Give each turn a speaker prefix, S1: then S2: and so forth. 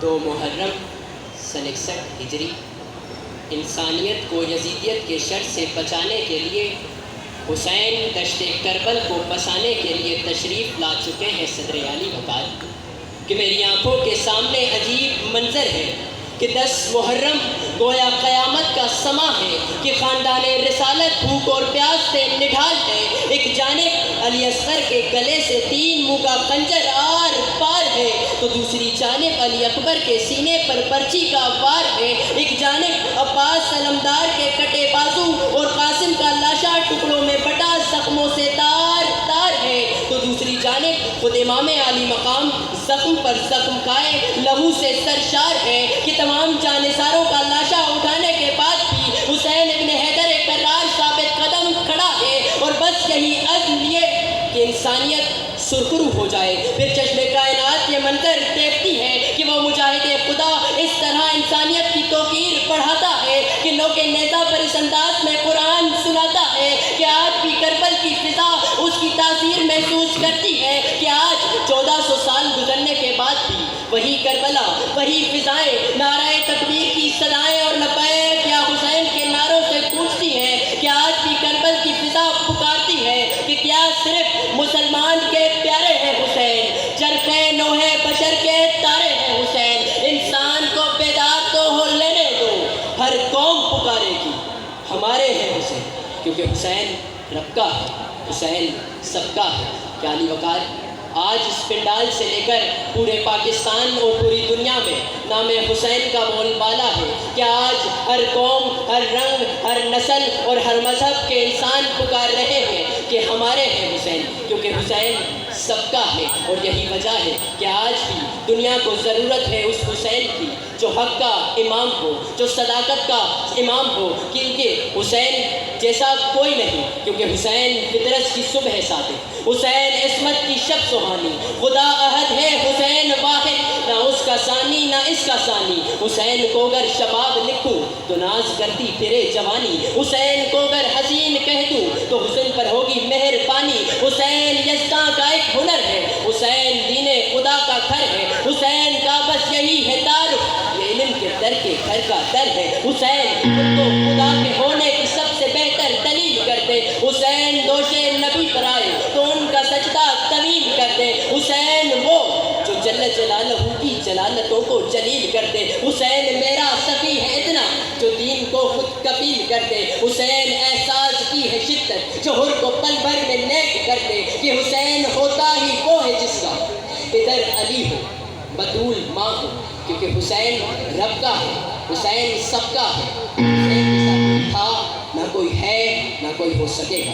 S1: 2 محرم سن 61 ہجری انسانیت کو یزیدیت کے شر سے بچانے کے لیے حسین دشت کربل کو بسانے کے لیے تشریف لا چکے ہیں صدر عالی وقار کہ میری آنکھوں کے سامنے عجیب منظر ہے کہ 10 محرم گویا قیامت کا سما ہے کہ خاندان رسالت بھوک اور پیاس سے نڈھال ہے۔ ایک جانب علی اصغر کے گلے سے 3 منہ کا خنجر آر پار ہے تو دوسری جانب علی اکبر کے سینے پر پرچی کا وار ہے۔ ایک جانب عباس علمدار کے کٹے بازو اور قاسم کا لاشا ٹکڑوں میں بٹا زخموں سے تار تار ہے تو دوسری جانب خود امام علی مقام زخم پر زخم کھائے لہو سے سرشار ہے کہ تمام جانثاروں کا لاشا اٹھانے کے بعد بھی حسین ابن حیدر کرار ثابت قدم کھڑا ہے اور بس یہی عزم لیے کہ انسانیت سرخرو ہو جائے۔ پھر چشم کائنات یہ منظر دیکھتی ہے کہ وہ مجاہد خدا اس طرح انسانیت کی توقیر بڑھاتا ہے کہ نوک نیزہ پر اس انداز میں قرآن سناتا ہے کہ آج بھی کربل کی فضا اس کی تاثیر محسوس کرتی ہے کہ آج 1400 سال گزرنے کے بعد بھی وہی کربلا، وہی فضائیں نعرہ تکبیر کی صدائیں اور لبیک یا حسین کے نعروں سے گونجتی ہیں کہ آج بھی کربل کی فضا پکارتی ہے کہ کیا صرف مسلمان کے پیارے ہیں حسین، چرخے نوحے بشر کے تارے ہیں حسین، انسان کو بیدار تو ہو لینے دو، ہر قوم پکارے گی ہمارے ہیں حسین، کیونکہ حسین رب کا ہے، حسین سب کا ہے۔ کہ علی وقار آج اس پنڈال سے لے کر پورے پاکستان اور پوری دنیا میں نام حسین کا بول بالا ہے کہ آج ہر قوم، ہر رنگ، ہر نسل اور ہر مذہب کے انسان پکار رہے ہیں کہ ہمارے ہیں حسین، کیونکہ حسین سب کا ہے۔ اور یہی وجہ ہے کہ آج بھی دنیا کو ضرورت ہے اس حسین کی جو حق کا امام ہو، جو صداقت کا امام ہو، کیونکہ حسین جیسا کوئی نہیں، کیونکہ حسین فطرت کی صبح صادق، حسین عصمت کی شب سہانی، خدا احد ہے حسین واحد، نہ اس کا ثانی نہ اس کا ثانی، حسین کو اگر شباب لکھوں تو ناز کرتی پھرے جوانی، حسین کو اگر حسین کہہ دوں تو حسن پر ہوگی مہربانی، حسین یزداں کا ایک ہنر ہے، حسین دین خدا کا گھر ہے، حسین کا بس یہی ہے تعارف، یہ علم کے در کے گھر کا در ہے، حسین خود کو خدا کے ہونے کی سب سے بہتر دلیل کرتے، حسین دوش نبی پر آئے تو ان کا سجدہ طویل کرتے، حسین وہ جو جل جلالہ کی جلالتوں کو جلیل کرتے، حسین میرا سخی ہے اتنا جو دین کو خود کفیل کرتے، حسین احساس کی ہے شدت جو حر کو پل بھر میں نیک کرتے، کہ حسین ہوتا ہی وہ ہے جس کا ادھر علی ہو بطول ماں ہو، کیونکہ حسین رب کا ہے، حسین سب کا ہے، حسین جیسا کوئی تھا نہ کوئی ہے نہ کوئی ہو سکے گا۔